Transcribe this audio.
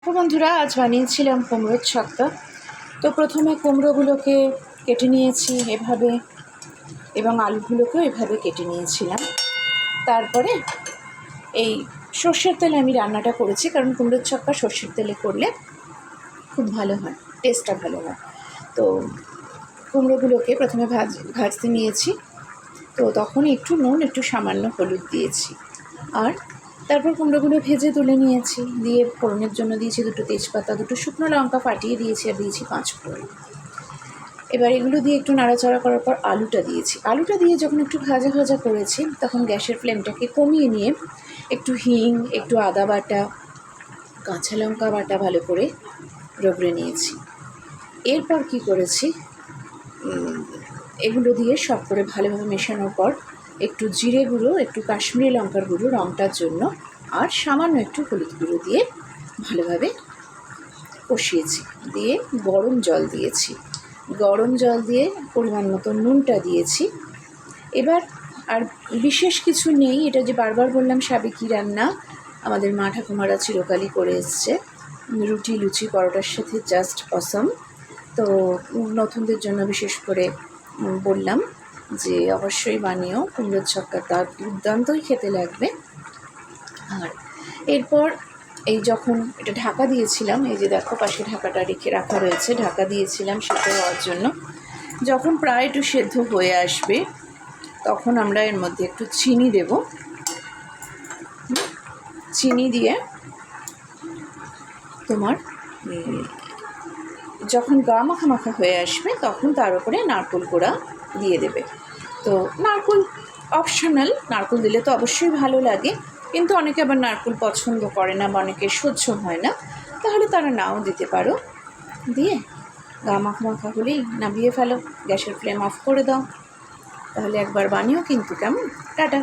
তো বন্ধুরা, আজ বানিয়েছিলাম কুমড়োর ছক্কা। তো প্রথমে কুমড়োগুলোকে কেটে নিয়েছি এভাবে, এবং আলুগুলোকেও এভাবে কেটে নিয়েছিলাম। তারপরে এই সর্ষের তেলে আমি রান্নাটা করেছি, কারণ কুমড়োর ছক্কা সর্ষের তেলে করলে খুব ভালো হয়, টেস্টটা ভালো হয়। তো কুমড়োগুলোকে প্রথমে ভাজতে নিয়েছি। তো তখন একটু নুন, একটু সামান্য হলুদ দিয়েছি, আর তারপর কুমড়োগুলো ভেজে তুলে নিয়েছি। দিয়ে ফোড়নের জন্য দিয়েছি 2টো তেজপাতা, 2টো শুকনো লঙ্কা ফাটিয়ে দিয়েছি, আর দিয়েছি 5 ফোড়ন। এবার এগুলো দিয়ে একটু নাড়াচাড়া করার পর আলুটা দিয়েছি। আলুটা দিয়ে যখন একটু ভাজা ভাজা করেছি, তখন গ্যাসের ফ্লেমটাকে কমিয়ে নিয়ে একটু হিং, একটু আদা বাটা, কাঁচা লঙ্কা বাটা ভালো করে রগড়ে নিয়েছি। এরপর কি করেছি, এগুলো দিয়ে সব করে ভালোভাবে মেশানোর পর একটু জিরে গুঁড়ো, একটু কাশ্মীরি লঙ্কার গুঁড়ো রঙটার জন্য, আর সামান্য একটু হলুদ গুঁড়ো দিয়ে ভালোভাবে কষিয়েছি। দিয়ে গরম জল দিয়েছি। গরম জল দিয়ে পরিমাণ মতো নুনটা দিয়েছি। এবার আর বিশেষ কিছু নেই। এটা যে বারবার বললাম সাবেকি রান্না, আমাদের মা ঠাকুমারা চিরকালই করে এসছে। রুটি, লুচি, পরোটার সাথে জাস্ট অসম। তো নতুনদের জন্য বিশেষ করে বললাম যে অবশ্যই বানিও, কুমড়োর ছক্কা তার দুর্দান্তই খেতে লাগবে। আর এরপর এই যখন এটা ঢাকা দিয়েছিলাম, এই যে দেখো পাশে ঢাকাটা রেখে রাখা রয়েছে, ঢাকা দিয়েছিলাম সেদ্ধ হওয়ার জন্য। যখন প্রায় একটু সেদ্ধ হয়ে আসবে, তখন আমরা এর মধ্যে একটু চিনি দেব। চিনি দিয়ে তোমার যখন গা মাখা মাখা হয়ে আসবে, তখন তার উপরে নারকেল কোড়া দিয়ে দেবে। তো নারকেল অপশনাল, নারকেল দিলে তো অবশ্যই ভালো লাগে, কিন্তু অনেকে আবার নারকেল পছন্দ করে না বা অনেকে সহ্য হয় না, তাহলে তারা নাও দিতে পারো। দিয়ে গা মাখা মাখা হলেই নামিয়ে ফেলো, গ্যাসের ফ্লেম অফ করে দাও। তাহলে একবার বানিও কিন্তু, কেমন? টাটা।